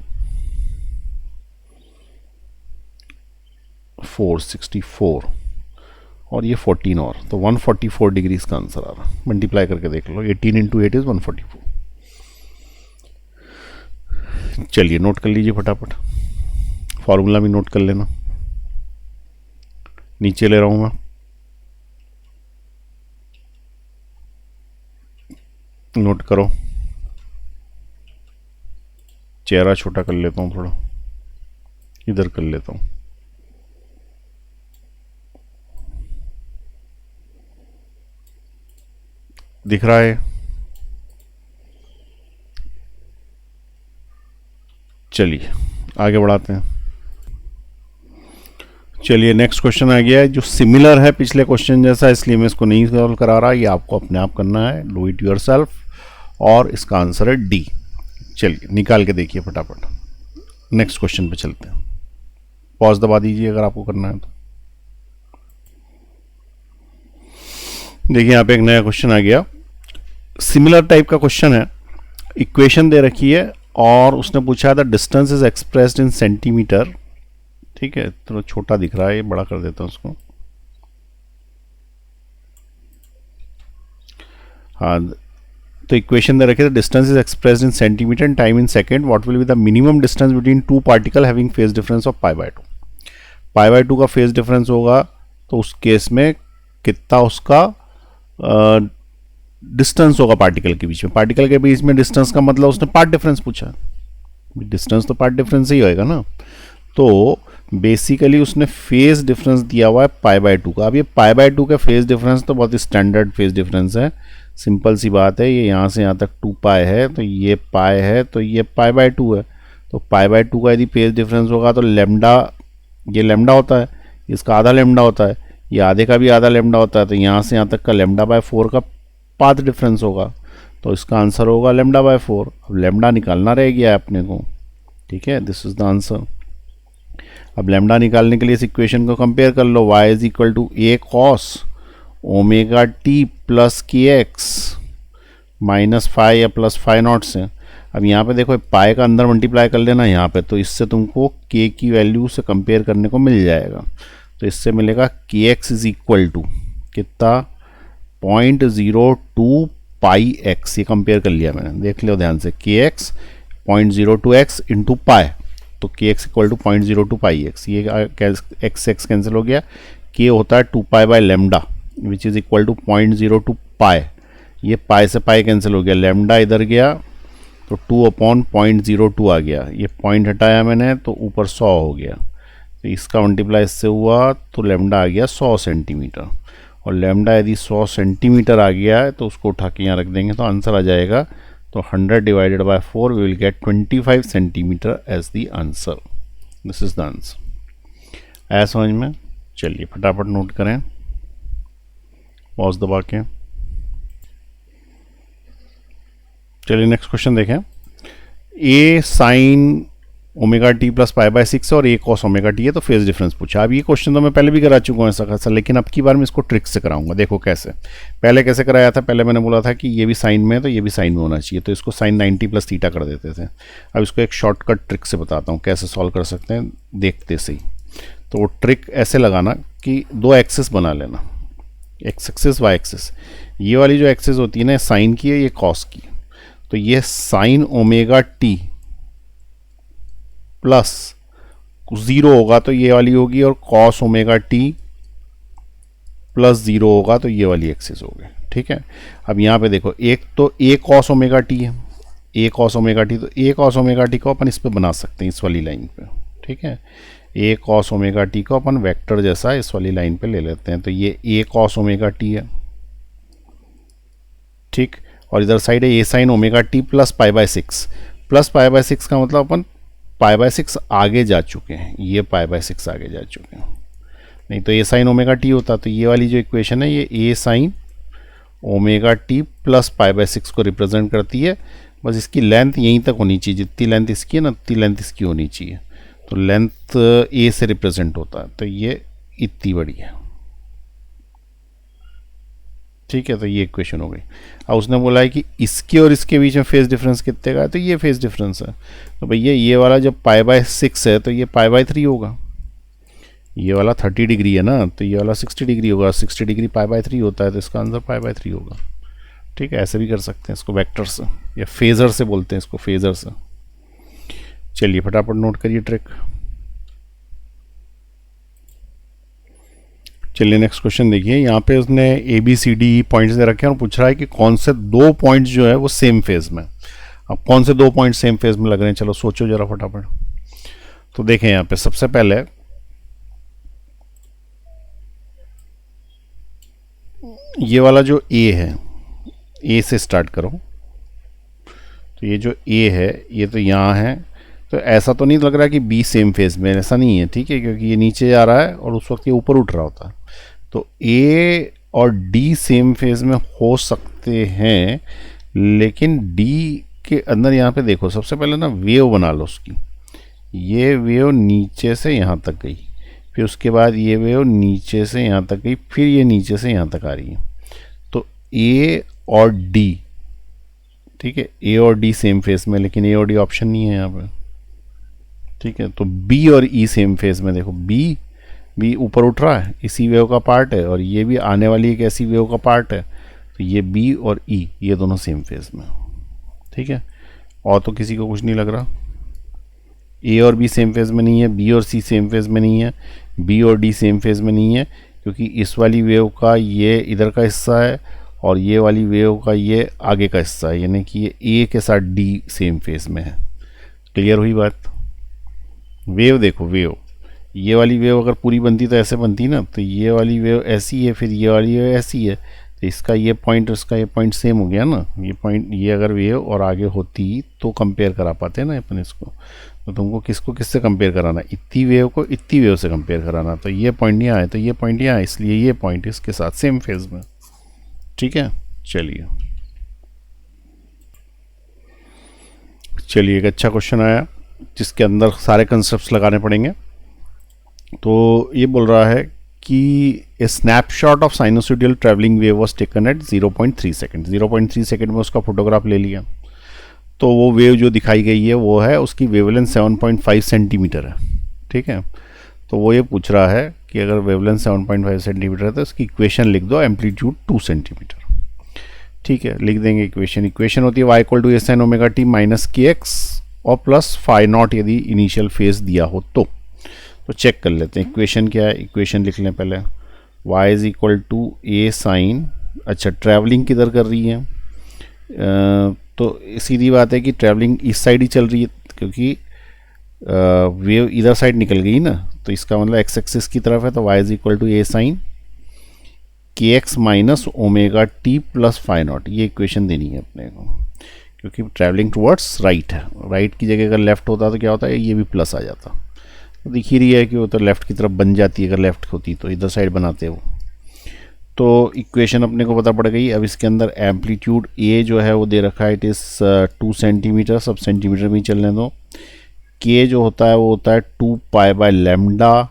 S1: 464 और ये 14 और, तो 144 डिग्री का आंसर आ रहा। मल्टीप्लाई करके देख लो, 18 इंटू 8 इज 144। चलिए नोट कर लीजिए फटाफट, फॉर्मूला भी नोट कर लेना, नीचे ले रहा हूँ मैं। नोट करो, चेहरा छोटा कर लेता हूँ थोड़ा, इधर कर लेता हूँ। दिख रहा है? चलिए आगे बढ़ाते हैं। चलिए नेक्स्ट क्वेश्चन आ गया है जो सिमिलर है पिछले क्वेश्चन जैसा, इसलिए मैं इसको नहीं सॉल्व करा रहा, ये आपको अपने आप करना है, डू इट योरसेल्फ। और इसका आंसर है डी। चलिए निकाल के देखिए फटाफट, नेक्स्ट क्वेश्चन पे चलते हैं। पॉज दबा दीजिए अगर आपको करना है तो। देखिए यहाँ पे एक नया क्वेश्चन आ गया, सिमिलर टाइप का क्वेश्चन है। इक्वेशन दे रखी है और उसने पूछा है the distance is expressed in centimetre, ठीक है, तो छोटा दिख रहा है, ये बड़ा कर देता हूं उसको। हाँ, तो इक्वेशन दे रखी है distance is expressed in centimetre and time in second, what will be the minimum distance between two particle having phase difference of π/2। π/2 का फेज डिफरेंस होगा तो उस केस में कितना उसका डिस्टेंस होगा पार्टिकल के बीच में। पार्टिकल के बीच में डिस्टेंस का मतलब उसने पार्ट डिफरेंस पूछा, डिस्टेंस तो पार्ट डिफरेंस ही होएगा ना। तो बेसिकली उसने फेज डिफरेंस दिया हुआ है π/2 का। अब ये π/2 का फेज डिफरेंस तो बहुत ही स्टैंडर्ड फेज डिफरेंस है, सिंपल सी बात है। ये यहाँ से यहाँ तक 2 पाई है, तो ये पाई है, तो ये π/2 है। तो π/2 का यदि फेज डिफरेंस होगा तो लेमडा, ये लेमडा होता है, इसका आधा लेमडा होता है, ये आधे का भी आधा लेमडा होता है, तो यहाँ से यहाँ तक का λ/4 का पाथ डिफरेंस होगा, तो इसका आंसर होगा λ/4। अब लेमडा निकालना रह गया है अपने को, ठीक है, दिस इज द आंसर। अब लेमडा निकालने के लिए इस इक्वेशन को कंपेयर कर लो, y is equal to a cos omega t plus k x minus phi या प्लस फाइव नॉट से। अब यहाँ पे देखो पाई का अंदर मल्टीप्लाई कर लेना यहाँ पे, तो इससे तुमको k की वैल्यू से कंपेयर करने को मिल जाएगा। तो इससे मिलेगा के एक्स इज इक्वल टू कितना 0.02 पाई एक्स, ये कंपेयर कर लिया मैंने, देख लो ध्यान से, के एक्स 0.02 एक्स इंटू पाई, तो k x equal to 0.02 pi x, ये एक्स एक्स कैंसिल हो गया, के होता है 2 pi by lambda which is equal to 0.02 pi, ये पाई से पाई कैंसिल हो गया, लेमडा इधर गया तो 2/0.02 आ गया, ये पॉइंट हटाया मैंने तो ऊपर 100 हो गया, तो इसका मल्टीप्लाई इससे हुआ तो लेमडा आ गया 100 सेंटीमीटर। और लेमडा यदि 100 सेंटीमीटर आ गया है तो उसको उठा के यहाँ रख देंगे तो आंसर आ जाएगा, तो 100 divided by 4 we will get 25 centimetre as the answer. This is the answer. आया समझ में? चलिए फटाफट नोट करें, पॉज दबा के। चलिए नेक्स्ट क्वेश्चन देखें। ए साइन ओमेगा टी प्लस π/6 और ए कॉस ओमेगा टी है, तो फेज डिफरेंस पूछा। अब ये क्वेश्चन तो मैं पहले भी करा चुका हूँ ऐसा खासा, लेकिन अब की बार मैं इसको ट्रिक से कराऊंगा। देखो कैसे, पहले कैसे कराया था, पहले मैंने बोला था कि ये भी साइन में है तो ये भी साइन में होना चाहिए, तो इसको साइन 90 प्लस थीटा कर देते थे। अब इसको एक शॉर्टकट ट्रिक से बताता हूँ कैसे सॉल्व कर सकते हैं देखते से ही। तो वो ट्रिक ऐसे लगाना कि दो एक्सिस बना लेना, एक्स एक्सिस वाई एक्सिस। ये वाली जो एक्सिस होती है ना साइन की है, ये कॉस की, तो ये साइन ओमेगा टी प्लस 0 होगा तो ये वाली होगी, और कॉस ओमेगा टी प्लस 0 होगा तो ये वाली एक्सिस होगी, ठीक है। अब यहाँ पे देखो, एक तो a cos ओमेगा टी है, a cos ओमेगा टी, तो a cos ओमेगा टी को अपन इस पे बना सकते हैं, इस वाली लाइन पे, ठीक है। a cos ओमेगा टी को अपन वेक्टर जैसा इस वाली लाइन पे ले लेते हैं, तो ये a cos ओमेगा टी है, ठीक। और इधर साइड है a sin omega t plus pi by 6, plus pi by 6 का मतलब अपन पाई बाय 6 आगे जा चुके हैं, ये पाई बाय 6 आगे जा चुके हैं, नहीं तो a sin ओमेगा टी होता, तो ये वाली जो इक्वेशन है ये a sin omega t plus pi by 6 को रिप्रेजेंट करती है। बस इसकी लेंथ यहीं तक होनी चाहिए, जितनी लेंथ इसकी है ना उतनी लेंथ इसकी होनी चाहिए, तो लेंथ a से रिप्रेजेंट होता है, तो ये इतनी बड़ी है, ठीक है। तो ये इक्वेशन हो गई। अब उसने बोला है कि इसके और इसके बीच में फेज डिफरेंस कितने का है, तो ये फेज डिफरेंस है, तो भैया ये वाला जब पाई बाय 6 है तो ये पाई बाय 3 होगा, ये वाला 30 डिग्री है ना, तो ये वाला 60 डिग्री होगा, 60 डिग्री पाई बाय 3 होता है, तो इसका आंसर पाई बाय 3 होगा, ठीक है। ऐसे भी कर सकते हैं इसको वेक्टर से, या फेजर से बोलते हैं इसको, फेजर से। चलिए फटाफट नोट करिए ट्रिक। चलिए नेक्स्ट क्वेश्चन देखिए, यहाँ पे उसने A B C D points दे रखे हैं और पूछ रहा है कि कौन से दो पॉइंट्स जो है वो सेम फेज में। अब कौन से दो पॉइंट सेम फेज में लग रहे हैं, चलो सोचो जरा फटाफट। तो देखें यहाँ पे सबसे पहले ये वाला जो ए है, ए से स्टार्ट करो, तो ये जो ए है ये तो यहाँ है, तो ऐसा तो नहीं लग रहा कि बी सेम फेज में, ऐसा नहीं है, ठीक है, क्योंकि ये नीचे जा रहा है और उस वक्त ये ऊपर उठ रहा होता है। तो ए और डी सेम फेज में हो सकते हैं, लेकिन डी के अंदर यहाँ पे देखो, सबसे पहले ना वेव बना लो उसकी, ये वेव नीचे से यहाँ तक गई, फिर उसके बाद ये वेव नीचे से यहाँ तक गई, फिर ये नीचे से यहाँ तक आ रही है, तो ए और डी, ठीक है, ए और डी सेम फेज में, लेकिन ए और डी ऑप्शन नहीं है यहाँ पे, ठीक है। तो बी और ई सेम फेज में, देखो बी ऊपर उठ रहा है, इसी वेव का पार्ट है, और ये भी आने वाली एक ऐसी वेव का पार्ट है, तो ये बी और ई ये दोनों सेम फेज में, ठीक है। और तो किसी को कुछ नहीं लग रहा, ए और बी सेम फेज में नहीं है, बी और सी सेम फेज में नहीं है, बी और डी सेम फेज में नहीं है, क्योंकि इस वाली वेव का ये इधर का हिस्सा है और ये वाली वेव का ये आगे का हिस्सा है, यानी कि ये ए के साथ डी सेम फेज में है। क्लियर हुई बात। वेव देखो, वेव ये वाली वेव अगर पूरी बनती तो ऐसे बनती ना, तो ये वाली वेव ऐसी है, फिर ये वाली वेव ऐसी है, तो इसका ये पॉइंट इसका ये पॉइंट सेम हो गया ना, ये पॉइंट, ये अगर वेव और आगे होती तो कंपेयर करा पाते ना अपन इसको। तो तुमको किसको किससे कंपेयर कराना, इतनी वेव को इतनी वेव से कंपेयर कराना, तो ये पॉइंट यहाँ है तो ये पॉइंट यहाँ है, इसलिए ये पॉइंट इसके साथ सेम फेज में, ठीक है। चलिए एक अच्छा क्वेश्चन आया जिसके अंदर सारे कंसेप्ट्स लगाने पड़ेंगे। तो ये बोल रहा है कि a snapshot of sinusoidal travelling wave was taken at 0.3 second, 0.3 second में उसका फोटोग्राफ ले लिया, तो वो वेव जो दिखाई गई है वो है, उसकी वेवलेंथ 7.5 सेंटीमीटर है, ठीक है। तो वो ये पूछ रहा है कि अगर वेवलेंथ 7.5 सेंटीमीटर है तो इसकी इक्वेशन लिख दो, एम्पलीट्यूड 2 सेंटीमीटर, ठीक है। लिख देंगे इक्वेशन होती है y equal to sine omega t minus k x और प्लस फाई नॉट, यदि इनिशियल फेज दिया हो तो चेक कर लेते हैं इक्वेशन क्या है। इक्वेशन लिख लें पहले, y is equal to a sine, अच्छा ट्रैवलिंग किधर कर रही है, तो सीधी बात है कि ट्रैवलिंग इस साइड ही चल रही है, क्योंकि वेव इधर साइड निकल गई ना, तो इसका मतलब एक्स एक्सिस की तरफ है, तो y is equal to a sine के x minus omega t plus phi naught, ये इक्वेशन देनी है अपने को, क्योंकि ट्रैवलिंग टुवर्ड्स राइट है, राइट की जगह अगर लेफ्ट होता तो क्या होता है, ये भी प्लस आ जाता, तो दिख ही रही है कि वो तो लेफ्ट की तरफ बन जाती है, अगर लेफ्ट होती तो इधर साइड बनाते हो। तो इक्वेशन अपने को पता पड़ गई। अब इसके अंदर एम्पलीट्यूड ए जो है वो दे रखा है, इट इज़ 2 सेंटीमीटर, सब सेंटीमीटर में ही चलने दो। के जो होता है वो होता है 2 पाई बाय लेमडा,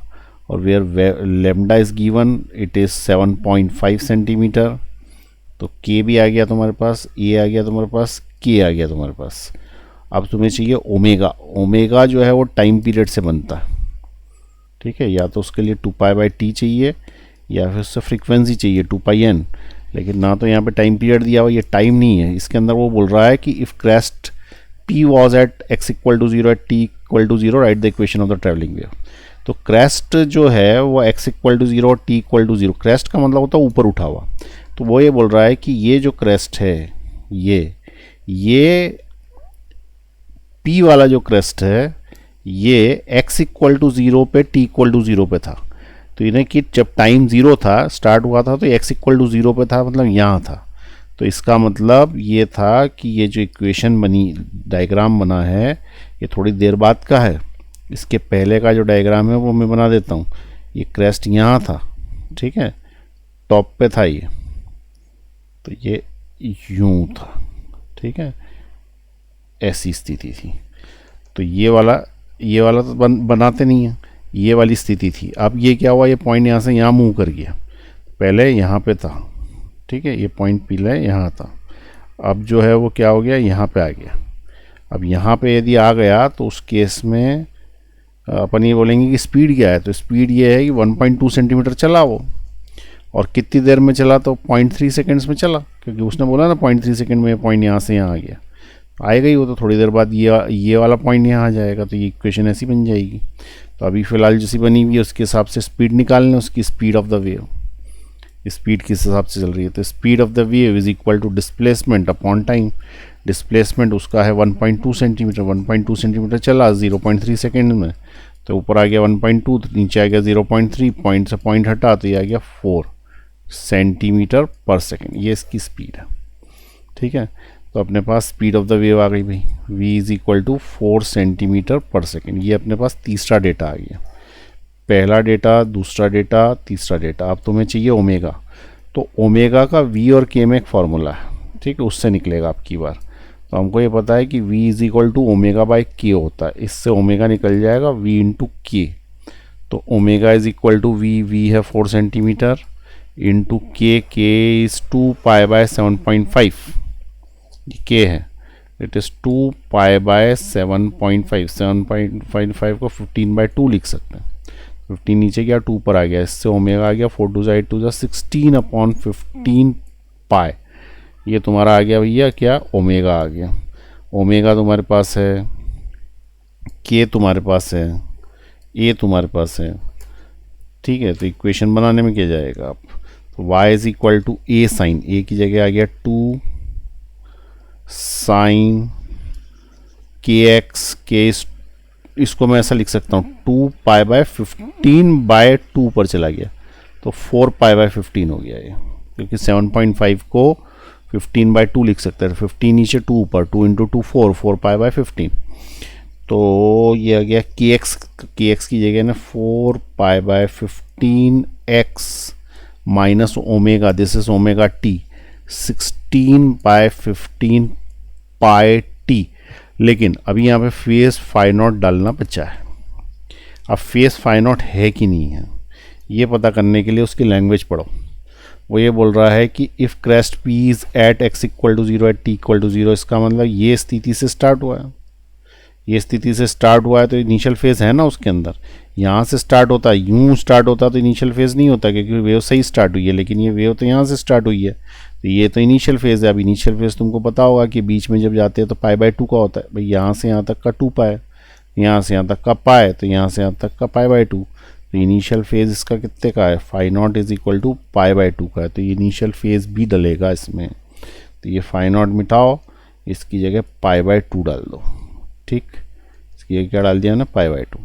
S1: और where lambda is given it is 7.5 centimetre, तो के भी आ गया तुम्हारे पास, ए आ गया तुम्हारे पास, के आ गया तुम्हारे पास। अब तुम्हें चाहिए ओमेगा, ओमेगा जो है वो टाइम पीरियड से बनता है, ठीक है, या तो उसके लिए 2 पाई बाय टी चाहिए या फिर उससे फ्रीक्वेंसी चाहिए 2 पाई एन, लेकिन ना तो यहाँ पे टाइम पीरियड दिया हुआ, ये टाइम नहीं है। इसके अंदर वो बोल रहा है कि if crest p was at x equal to 0 at t इक्वल to 0 right the equation of the travelling wave. तो क्रेस्ट जो है वो x इक्वल टू 0 और t इक्वल टू 0, क्रेस्ट का मतलब होता है ऊपर उठा हुआ, तो वो ये बोल रहा है कि ये जो क्रेस्ट है, ये P वाला जो क्रेस्ट है ये x इक्वल टू 0 पे t इक्वल टू 0 पे था। तो इन्हें कि जब टाइम 0 था, स्टार्ट हुआ था, तो x इक्वल टू 0 पे था, मतलब यहाँ था। तो इसका मतलब ये था कि ये जो इक्वेशन बनी, डायग्राम बना है, ये थोड़ी देर बाद का है। इसके पहले का जो डायग्राम है वो मैं बना देता हूँ। ये क्रेस्ट यहाँ था, ठीक है, टॉप पे था ये, तो ये यूं था, ठीक है, ऐसी स्थिति थी। तो ये वाला तो बनाते नहीं है, ये वाली स्थिति थी। अब ये क्या हुआ, ये पॉइंट यहाँ से यहाँ मूव कर गया, पहले यहाँ पे था, ठीक है, ये पॉइंट पीला यहाँ था, अब जो है वो क्या हो गया, यहाँ पे आ गया। अब यहाँ पे यदि आ गया तो उस केस में अपन ये बोलेंगे कि स्पीड क्या है। तो स्पीड ये है कि 1.2 सेंटीमीटर चला वो, और कितनी देर में चला, तो 0.3 सेकेंड्स में चला, क्योंकि उसने बोला ना 0.3 सेकेंड में पॉइंट यहाँ से यहाँ आ गया, आएगा ही वो। तो थोड़ी देर बाद ये वाला पॉइंट यहाँ आ जाएगा, तो ये इक्वेशन ऐसी बन जाएगी। तो अभी फ़िलहाल जैसी बनी हुई है उसके हिसाब से स्पीड निकालने, उसकी speed of the wave, speed किस हिसाब से चल रही है। तो speed of the wave is equal to displacement upon time. Displacement उसका है 1.2 सेंटीमीटर, 1.2 सेंटीमीटर चला 0.3 सेकेंड में, तो ऊपर आ गया 1.2, तो नीचे आ गया 0.3, पॉइंट से पॉइंट हटा तो ये आ गया 4 सेंटीमीटर पर सेकेंड, ये इसकी स्पीड है, ठीक है। तो अपने पास स्पीड ऑफ द वेव आ गई भाई, v is equal to 4 centimetre per second. ये अपने पास तीसरा डेटा आ गया, पहला डेटा, दूसरा डेटा, तीसरा डेटा। अब तुम्हें चाहिए ओमेगा, तो ओमेगा का v और k में एक फार्मूला है, ठीक है, उससे निकलेगा आपकी बार। तो हमको ये पता है कि v is equal to omega by k होता है, इससे ओमेगा निकल जाएगा v इंटू के। तो omega is equal to v है 4 centimetre into k is 2 pi by 7.5, ये के है, इट इज़ 2 पाई बाय 7.5, 7.5 को 15/2 लिख सकते हैं। 15 नीचे गया, 2 पर आ गया, इससे ओमेगा आ गया 4 2 8 2 16 अपॉन 15 पाई। ये तुम्हारा आ गया भैया क्या, ओमेगा आ गया। ओमेगा तुम्हारे पास है, के तुम्हारे पास है, ए तुम्हारे पास है, ठीक है। तो इक्वेशन बनाने में क्या जाएगा आप, तो y is equal to a sine, a की जगह आ गया 2 साइन के एक्स, के इसको मैं ऐसा लिख सकता हूँ 2 पाई बाय 15/2 पर चला गया, तो 4 पाई बाय 15 हो गया ये, क्योंकि 7.5 को 15/2 लिख सकते हैं। 15 नीचे 2 ऊपर, 2 इंटू 2 4 पाई बाय 15। तो ये आ गया के एक्स की जगह ना 4 pi by 15 x minus omega, this is omega t, 16 by 15 pi t. लेकिन अभी यहाँ पे फेस फाई नॉट डालना बचा है। अब फेस फाई नॉट है कि नहीं है ये पता करने के लिए उसकी लैंग्वेज पढ़ो। वो ये बोल रहा है कि if crest p is at x equal to 0 at t equal to 0, इसका मतलब ये स्थिति से स्टार्ट हुआ है, ये स्थिति से स्टार्ट हुआ है, तो इनिशियल फेज़ है ना उसके अंदर, यहाँ से स्टार्ट होता है, यूँ स्टार्ट होता तो इनिशियल फेज़ नहीं होता, क्योंकि वेव सही स्टार्ट हुई है, लेकिन ये वेव तो यहाँ से स्टार्ट हुई है, तो ये तो इनिशियल फेज़ है। अब इनिशियल फेज़ तुमको पता होगा कि बीच में जब जाते हैं तो π/2 का होता है भाई, यहाँ से यहाँ तक का 2 पाए, यहाँ से यहाँ तक का पाए, तो यहाँ से यहाँ तक का π/2। तो इनिशियल फेज़ इसका कितने का है, phi naught is equal to π/2 का है, तो ये इनिशियल फेज़ भी डलेगा इसमें। तो ये फाई नॉट मिटाओ, इसकी जगह π/2 डाल दो, ठीक, इसकी जगह क्या डाल दिया ना π/2।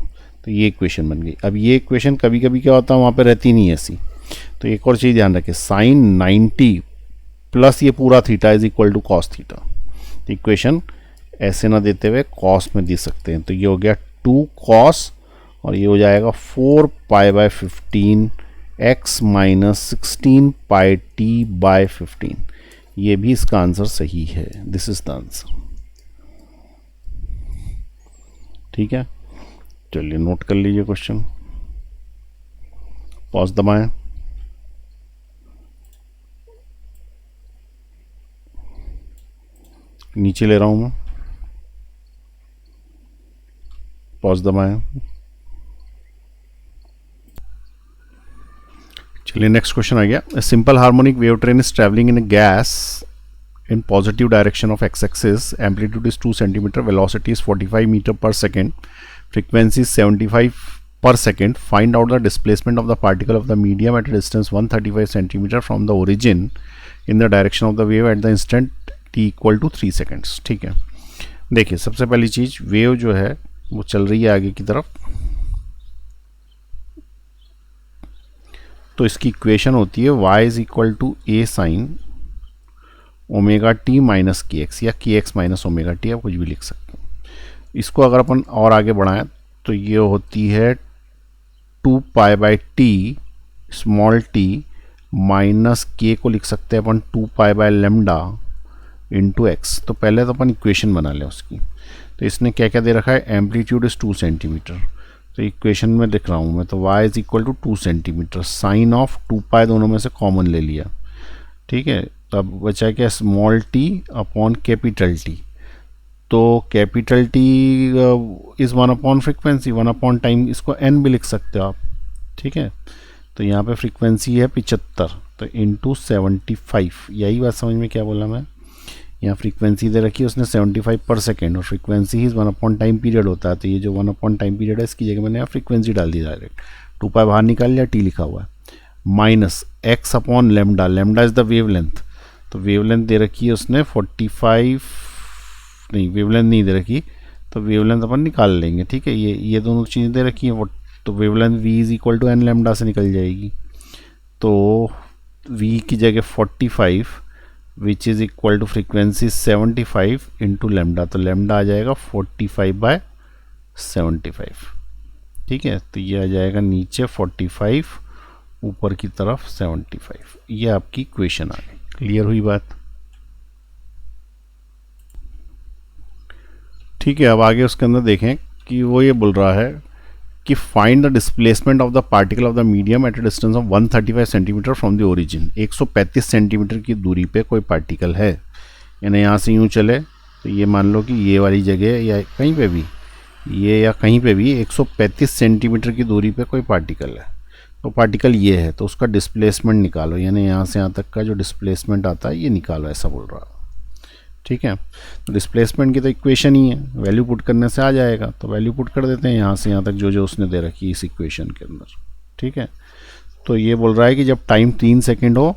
S1: तो ये इक्वेशन बन गई। अब ये इक्वेशन कभी कभी क्या होता है वहाँ पे रहती नहीं ऐसी, तो एक और चीज़ ध्यान रखें, साइन 90 प्लस ये पूरा theta is equal to cos theta. Equation ऐसे ना देते हुए कॉस में दे सकते हैं, तो ये हो गया 2 कॉस और ये हो जाएगा 4 pi by 15 x minus 16 pi t by 15। ये भी इसका आंसर सही है, दिस इज द आंसर। ठीक है, चलिए नोट कर लीजिए क्वेश्चन, पॉज दबाएं। नीचे ले रहा हूं मैं, पॉज दबाएं। चलिए नेक्स्ट क्वेश्चन आ गया। A simple harmonic wave train is traveling in a gas in positive direction of x-axis. Amplitude is 2 cm. Velocity is 45 meter per second. Frequency is 75 per second, find out the displacement of the particle of the medium at a distance 135 centimeter from the origin in the direction of the wave at the instant t equal to 3 seconds। ठीक है, देखिए सबसे पहली चीज, wave जो है वो चल रही है आगे की तरफ, तो इसकी इक्वेशन होती है y is equal to a sine omega t minus k x, या k x minus omega T, आप कुछ भी लिख सकते हो। इसको अगर अपन और आगे बढ़ाएं तो ये होती है 2 pi by T small T minus के को लिख सकते हैं अपन 2 pi by lambda into x. तो पहले तो अपन इक्वेशन बना लें उसकी। तो इसने क्या क्या दे रखा है, एम्पलीट्यूड इज 2 सेंटीमीटर, तो इक्वेशन में लिख रहा हूँ मैं, तो y is equal to 2 centimetre, sine of 2 pi दोनों में से कॉमन ले लिया, ठीक है। तो अब बचा क्या, small t upon capital T, तो capital T is 1 upon frequency, 1 upon time, इसको n भी लिख सकते हो आप, ठीक है। तो यहाँ पे फ्रीक्वेंसी है 75, तो इंटू 75, यही बात समझ में क्या बोला मैं, यहाँ फ्रीक्वेंसी दे रखी है उसने 75 पर सेकेंड, और फ्रीक्वेंसी ही 1 अपॉन टाइम पीरियड होता है, तो ये जो 1 अपॉन टाइम पीरियड है इसकी जगह मैंने यहाँ फ्रीक्वेंसी डाल दी डायरेक्ट, 2 पाई बाहर निकाल लिया, टी लिखा हुआ है, minus x upon lambda, lambda is the wavelength, तो वेवलेंथ दे रखी है उसने 45, नहीं वेवलेंथ नहीं दे रखी, तो वेवलेंथ अपन निकाल लेंगे, ठीक है। ये दोनों चीज़ें दे रखी हैं, तो wavelength v is equal to n lambda से निकल जाएगी, तो v की जगह 45 which is equal to frequency 75 into lambda, तो लेमडा आ जाएगा 45/75, ठीक है। तो ये आ जाएगा नीचे 45, ऊपर की तरफ 75, ये आपकी इक्वेशन आ गई। क्लियर हुई बात, ठीक है। अब आगे उसके अंदर देखें कि वो ये बोल रहा है कि find the displacement of the particle of the medium at a distance of 135 centimetre from the origin. 135 centimetre की दूरी पे कोई पार्टिकल है, यानी यहाँ से यूँ चले तो ये मान लो कि ये वाली जगह या कहीं पे भी, ये या कहीं पे भी 135 सेंटीमीटर की दूरी पे कोई पार्टिकल है, तो पार्टिकल ये है, तो उसका डिस्प्लेसमेंट निकालो, यानी यहाँ से यहाँ तक का जो डिस्प्लेसमेंट आता है ये निकालो, ऐसा बोल रहा है, ठीक है। तो डिस्प्लेसमेंट की तो इक्वेशन ही है, वैल्यू पुट करने से आ जाएगा, तो वैल्यू पुट कर देते हैं यहाँ से यहाँ तक जो जो उसने दे रखी है इस इक्वेशन के अंदर, ठीक है। तो ये बोल रहा है कि जब टाइम 3 सेकेंड हो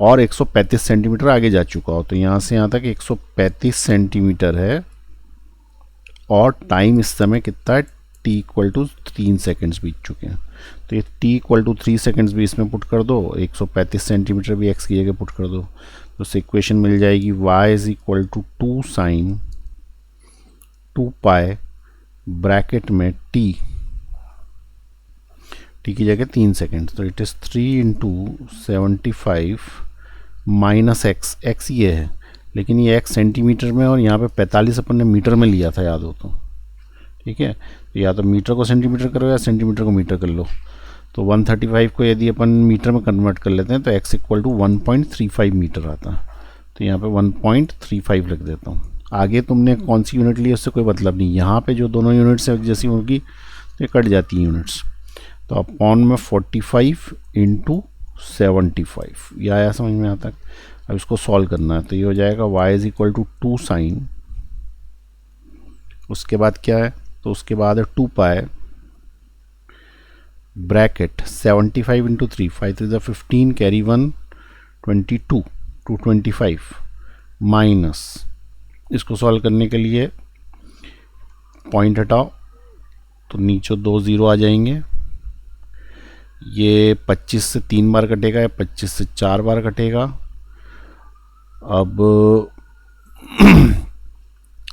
S1: और 135 सेंटीमीटर आगे जा चुका हो, तो यहाँ से यहाँ तक 135 सेंटीमीटर है और टाइम इस समय कितना है, t इक्वल टू 3 सेकेंड्स बीत चुके हैं, तो ये t इक्वल टू 3 सेकेंड्स भी इसमें पुट कर दो, 135 सेंटीमीटर भी x की जगह पुट कर दो, तो उससे इक्वेशन मिल जाएगी y is equal to 2 sine 2 pi bracket में t की जगह 3 सेकेंड, तो it is 3 into 75 minus x ये है, लेकिन ये x सेंटीमीटर में और यहाँ पे 45 अपन ने मीटर में लिया था, याद हो तो, ठीक है। तो या तो मीटर को सेंटीमीटर करो या सेंटीमीटर को मीटर कर लो, तो 135 को यदि अपन मीटर में कन्वर्ट कर लेते हैं तो x इक्वल टू 1.35 मीटर आता है, तो यहाँ पे 1.35 लिख देता हूँ। आगे तुमने कौन सी यूनिट ली उससे कोई मतलब नहीं, यहाँ पे जो दोनों यूनिट्स है जैसी होगी तो ये कट जाती हैं यूनिट्स, तो अपॉन में 45 इंटू 75, ये आया समझ में आता है। अब इसको सॉल्व करना है, तो ये हो जाएगा y is equal to 2 sine, उसके बाद क्या है, तो उसके बाद है 2 pi bracket 75 into 3, 5 3 15, carry 1 22 225 minus, इसको सॉल्व करने के लिए पॉइंट हटाओ तो नीचे 2 0 आ जाएंगे, ये 25 से 3 बार कटेगा, या 25 से 4 बार कटेगा। अब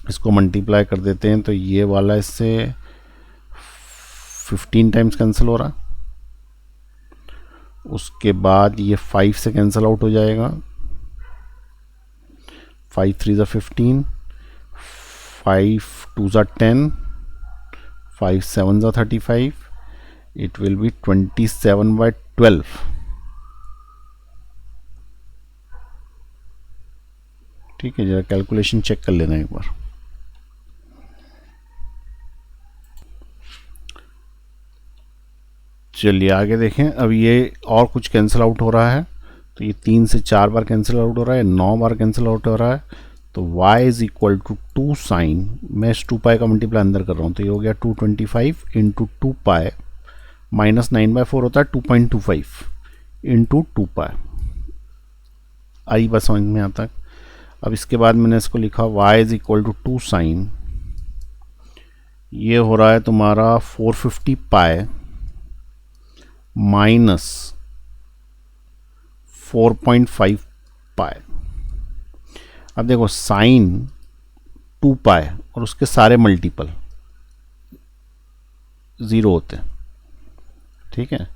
S1: इसको मल्टीप्लाई कर देते हैं, तो ये वाला इससे 15 टाइम्स कैंसिल हो रहा, उसके बाद ये 5 से कैंसिल आउट हो जाएगा, 5 3 15, 5 2 10, 5 7 35, it will be 27/12, ठीक है। जरा कैलकुलेशन चेक कर लेना एक बार। चलिए आगे देखें, अब ये और कुछ कैंसिल आउट हो रहा है, तो ये 3 से 4 बार कैंसिल आउट हो रहा है, 9 बार कैंसिल आउट हो रहा है, तो y is equal to 2 sine, मैं इस 2 पाई का मल्टीप्लाई अंदर कर रहा हूँ, तो ये हो गया 225 इंटू 2 पाई -9/4 होता है 2.25 इंटू 2 पाई। आई बस समझ में आता है। अब इसके बाद मैंने इसको लिखा y is equal to 2 sine, ये हो रहा है तुम्हारा 450 पाई माइनस 4.5 पाई। अब देखो साइन 2 पाई और उसके सारे मल्टीपल 0 होते हैं, ठीक है।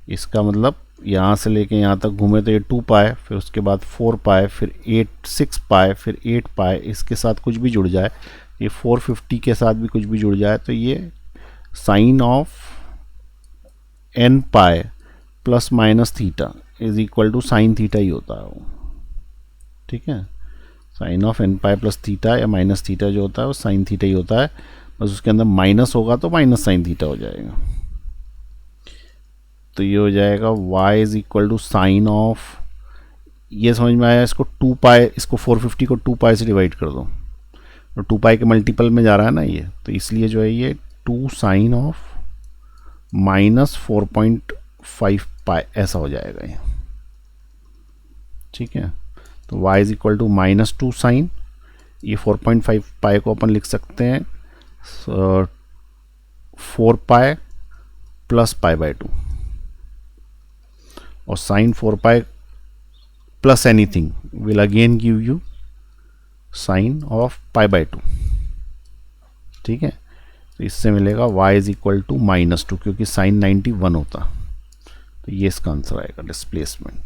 S1: इसका मतलब यहाँ से लेके यहाँ तक घूमे तो ये 2 पाई, फिर उसके बाद 4 पाई, फिर 6 पाई, फिर 8 पाई, इसके साथ कुछ भी जुड़ जाए, ये 450 के साथ भी कुछ भी जुड़ जाए, तो ये sine of n pi plus minus theta is equal to sine theta ही होता है वो, ठीक है। Sine of n pi plus theta या माइनस थीटा जो होता है वो साइन थीटा ही होता है, बस उसके अंदर माइनस होगा तो माइनस साइन थीटा हो जाएगा। तो ये हो जाएगा y is equal to sine of, ये समझ में आया, इसको 2 पाई, इसको 450 को 2 पाई से डिवाइड कर दो, तो 2 पाई के मल्टीपल में जा रहा है ना ये, तो इसलिए जो है ये 2 साइन ऑफ माइनस 4.5 पाई ऐसा हो जाएगा ये, ठीक है। तो y is equal to -2 sine, ये 4.5 पाई को अपन लिख सकते हैं 4 पाई प्लस π/2, और sine 4 pi plus anything will again give you sine of π/2, ठीक है। तो इससे मिलेगा y इज इक्वल टू -2, क्योंकि साइन 91 होता, तो ये इसका आंसर आएगा डिस्प्लेसमेंट।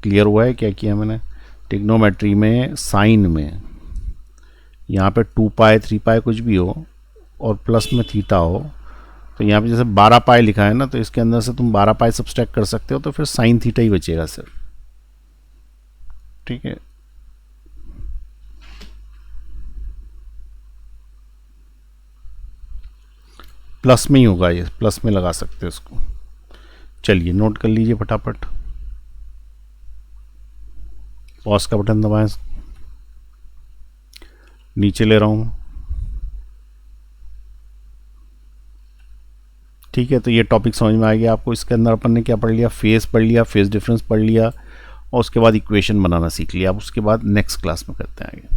S1: क्लियर हुआ है क्या किया मैंने? ट्रिग्नोमेट्री में साइन में यहाँ पे 2 पाई 3 पाई कुछ भी हो और प्लस में थीटा हो, तो यहाँ पे जैसे 12 पाई लिखा है ना, तो इसके अंदर से तुम 12 पाई सब्सट्रैक्ट कर सकते हो, तो फिर साइन थीटा ही बचेगा सिर्फ, ठीक है। प्लस में ही होगा, ये प्लस में लगा सकते हो इसको। चलिए नोट कर लीजिए फटाफट, पॉज का बटन दबाएं, नीचे ले रहा हूँ, ठीक है। तो ये टॉपिक समझ में आ गया आपको। इसके अंदर अपन ने क्या पढ़ लिया? फेस पढ़ लिया, फेस डिफरेंस पढ़ लिया, और उसके बाद इक्वेशन बनाना सीख लिया। अब उसके बाद नेक्स्ट क्लास में करते हैं आगे।